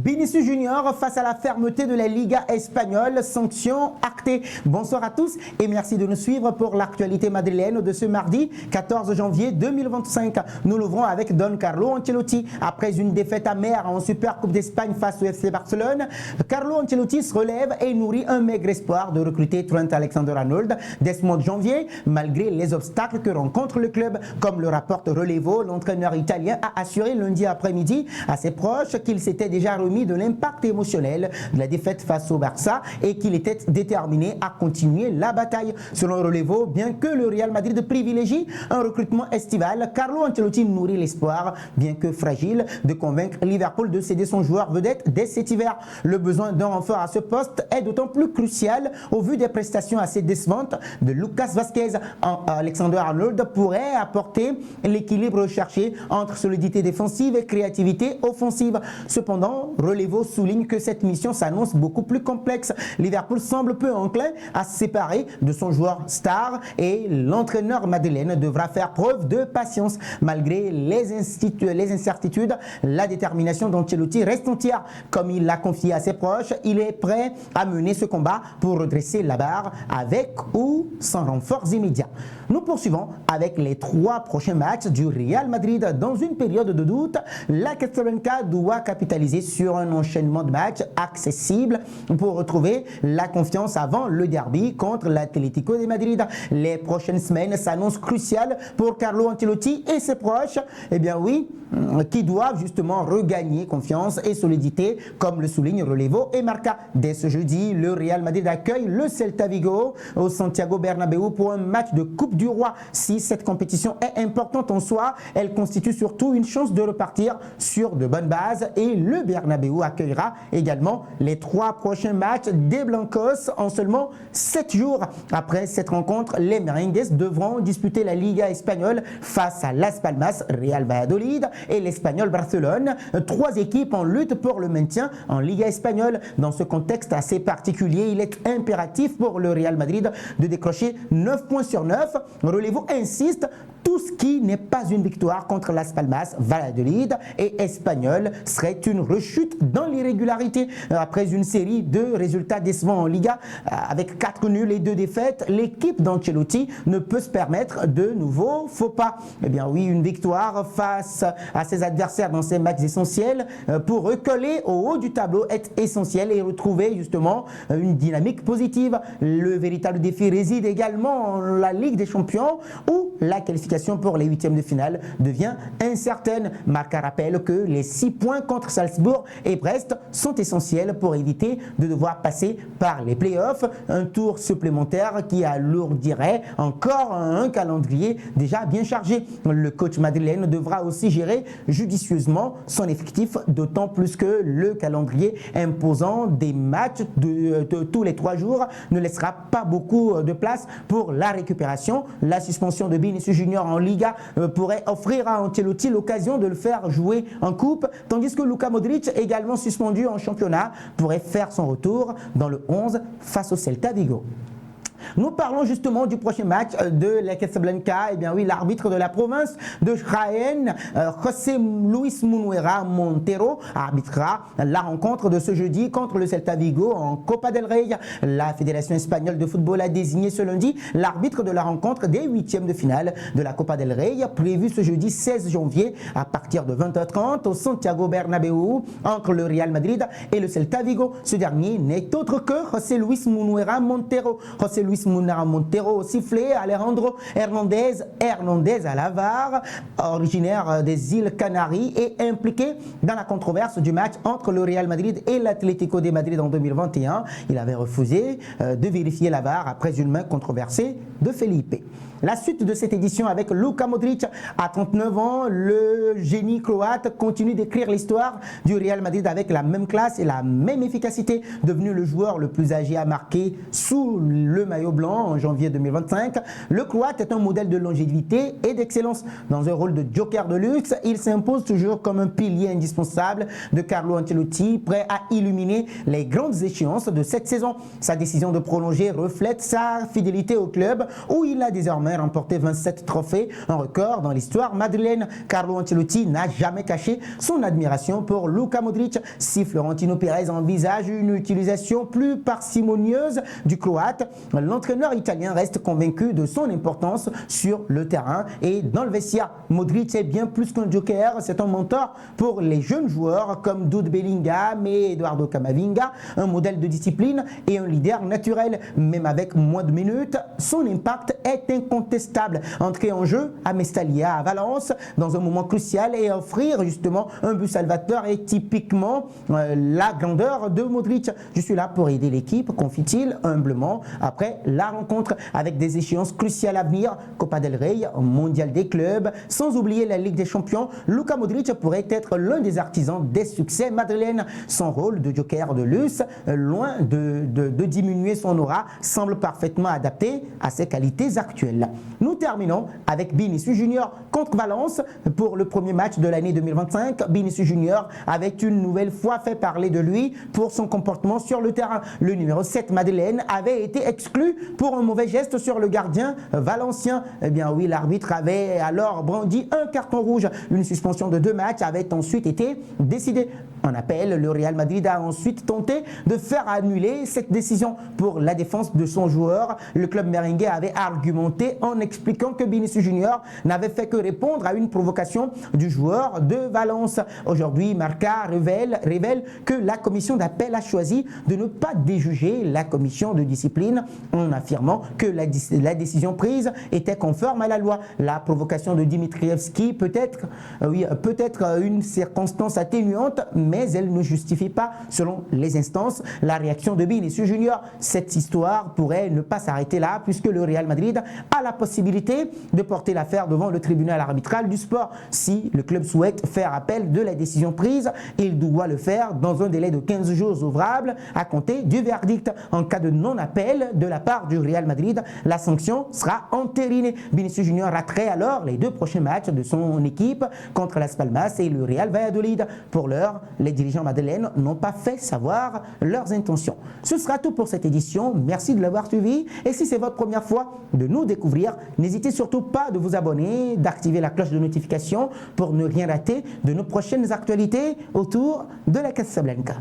Vinicius Junior face à la fermeté de la Liga espagnole, sanction actée. Bonsoir à tous et merci de nous suivre pour l'actualité madrilène de ce mardi 14 janvier 2025. Nous l'ouvrons avec Don Carlo Ancelotti. Après une défaite amère en Super Coupe d'Espagne face au FC Barcelone, Carlo Ancelotti se relève et nourrit un maigre espoir de recruter Trent Alexander-Arnold dès ce mois de janvier, malgré les obstacles que rencontre le club. Comme le rapporte Relevo, l'entraîneur italien a assuré lundi après-midi à ses proches qu'il s'était déjà remis de l'impact émotionnel de la défaite face au Barça et qu'il était déterminé à continuer la bataille. Selon Relevo, bien que le Real Madrid privilégie un recrutement estival, Carlo Ancelotti nourrit l'espoir, bien que fragile, de convaincre Liverpool de céder son joueur vedette dès cet hiver. Le besoin d'un renfort à ce poste est d'autant plus crucial au vu des prestations assez décevantes de Lucas Vázquez. Alexander-Arnold pourrait apporter l'équilibre recherché entre solidité défensive et créativité offensive. Cependant, Relevo souligne que cette mission s'annonce beaucoup plus complexe. Liverpool semble peu enclin à se séparer de son joueur star et l'entraîneur madrilène devra faire preuve de patience. Malgré les incertitudes, la détermination d'Ancelotti reste entière. Comme il l'a confié à ses proches, il est prêt à mener ce combat pour redresser la barre avec ou sans renforts immédiats. Nous poursuivons avec les 3 prochains matchs du Real Madrid. Dans une période de doute, la Casablanca doit capitaliser sur un enchaînement de matchs accessibles pour retrouver la confiance avant le derby contre l'Atlético de Madrid. Les prochaines semaines s'annoncent cruciales pour Carlo Ancelotti et ses proches, qui doivent justement regagner confiance et solidité, comme le souligne Relevo et Marca. Dès ce jeudi, le Real Madrid accueille le Celta Vigo au Santiago Bernabéu pour un match de Coupe du Roi. Si cette compétition est importante en soi, elle constitue surtout une chance de repartir sur de bonnes bases et le Bernabéu accueillera également les 3 prochains matchs des Blancos en seulement 7 jours. Après cette rencontre, les Merengues devront disputer la Liga espagnole face à Las Palmas, Real Valladolid et l'Espagnol Barcelone. 3 équipes en lutte pour le maintien en Liga espagnole. Dans ce contexte assez particulier, il est impératif pour le Real Madrid de décrocher 9 points sur 9. Relevo insiste, tout ce qui n'est pas une victoire contre Las Palmas, Valladolid et Espagnol serait une rechute dans l'irrégularité. Après une série de résultats décevants en Liga, avec 4 nuls et 2 défaites, l'équipe d'Ancelotti ne peut se permettre de nouveaux faux pas. Une victoire face à ses adversaires dans ces matchs essentiels pour recoller au haut du tableau est essentiel et retrouver justement une dynamique positive. Le véritable défi réside également en la Ligue des Champions où la qualification pour les 8e de finale devient incertaine. Marca rappelle que les 6 points contre Salzbourg et Brest sont essentiels pour éviter de devoir passer par les playoffs, un tour supplémentaire qui alourdirait encore un calendrier déjà bien chargé. Le coach madrilène devra aussi gérer judicieusement son effectif, d'autant plus que le calendrier imposant des matchs de tous les 3 jours ne laissera pas beaucoup de place pour la récupération. La suspension de Vinicius Junior en Liga pourrait offrir à Ancelotti l'occasion de le faire jouer en coupe, tandis que Luka Modric, également suspendu en championnat, pourrait faire son retour dans le 11 face au Celta Vigo. Nous parlons justement du prochain match de la Casablanca. L'arbitre de la province de Jaén, José Luis Munuera Montero, arbitrera la rencontre de ce jeudi contre le Celta Vigo en Copa del Rey. La Fédération espagnole de football a désigné ce lundi l'arbitre de la rencontre des 8e de finale de la Copa del Rey, prévue ce jeudi 16 janvier à partir de 20h30 au Santiago Bernabéu entre le Real Madrid et le Celta Vigo. Ce dernier n'est autre que José Luis Munuera Montero. José Luis Munuera Montero au sifflet, Alejandro Hernandez à la VAR, originaire des îles Canaries et impliqué dans la controverse du match entre le Real Madrid et l'Atlético de Madrid en 2021. Il avait refusé de vérifier la VAR après une main controversée de Felipe. La suite de cette édition avec Luka Modric. À 39 ans, le génie croate continue d'écrire l'histoire du Real Madrid avec la même classe et la même efficacité. Devenu le joueur le plus âgé à marquer sous le maillot maillot blanc en janvier 2025. Le Croate est un modèle de longévité et d'excellence. Dans un rôle de joker de luxe, il s'impose toujours comme un pilier indispensable de Carlo Ancelotti, prêt à illuminer les grandes échéances de cette saison. Sa décision de prolonger reflète sa fidélité au club où il a désormais remporté 27 trophées, un record dans l'histoire madrilène. Carlo Ancelotti n'a jamais caché son admiration pour Luka Modric. Si Florentino Pérez envisage une utilisation plus parcimonieuse du Croate, l'entraîneur italien reste convaincu de son importance sur le terrain et dans le vestiaire. Modric est bien plus qu'un joker, c'est un mentor pour les jeunes joueurs comme Jude Bellingham et Eduardo Camavinga, un modèle de discipline et un leader naturel. Même avec moins de minutes, son impact est incontestable. Entrer en jeu à Mestalla, à Valence, dans un moment crucial et offrir justement un but salvateur est typiquement la grandeur de Modric. Je suis là pour aider l'équipe, confie-t-il humblement après la rencontre, avec des échéances cruciales à venir, Copa del Rey, Mondial des clubs, sans oublier la Ligue des Champions. Luka Modric pourrait être l'un des artisans des succès madrilènes. Son rôle de joker de luxe, loin de diminuer son aura, semble parfaitement adapté à ses qualités actuelles. Nous terminons avec Vinicius Junior contre Valence pour le premier match de l'année 2025. Vinicius Junior avait une nouvelle fois fait parler de lui pour son comportement sur le terrain. Le numéro 7 madrilène avait été exclu pour un mauvais geste sur le gardien valencien. Eh bien oui, l'arbitre avait alors brandi un carton rouge. Une suspension de 2 matchs avait ensuite été décidée. En appel, le Real Madrid a ensuite tenté de faire annuler cette décision. Pour la défense de son joueur, le club merengue avait argumenté en expliquant que Vinicius Junior n'avait fait que répondre à une provocation du joueur de Valence. Aujourd'hui, Marca révèle que la commission d'appel a choisi de ne pas déjuger la commission de discipline en affirmant que la décision prise était conforme à la loi. La provocation de Dimitrievski peut être une circonstance atténuante, mais elle ne justifie pas, selon les instances, la réaction de Vinicius Junior. Cette histoire pourrait ne pas s'arrêter là, puisque le Real Madrid a la possibilité de porter l'affaire devant le tribunal arbitral du sport. Si le club souhaite faire appel de la décision prise, il doit le faire dans un délai de 15 jours ouvrables à compter du verdict. En cas de non-appel de la part du Real Madrid, la sanction sera entérinée. Vinicius Junior raterait alors les 2 prochains matchs de son équipe contre Las Palmas et le Real Valladolid. Pour l'heure, les dirigeants madrilènes n'ont pas fait savoir leurs intentions. Ce sera tout pour cette édition. Merci de l'avoir suivi. Et si c'est votre première fois de nous découvrir, n'hésitez surtout pas de vous abonner, d'activer la cloche de notification pour ne rien rater de nos prochaines actualités autour de la Casablanca.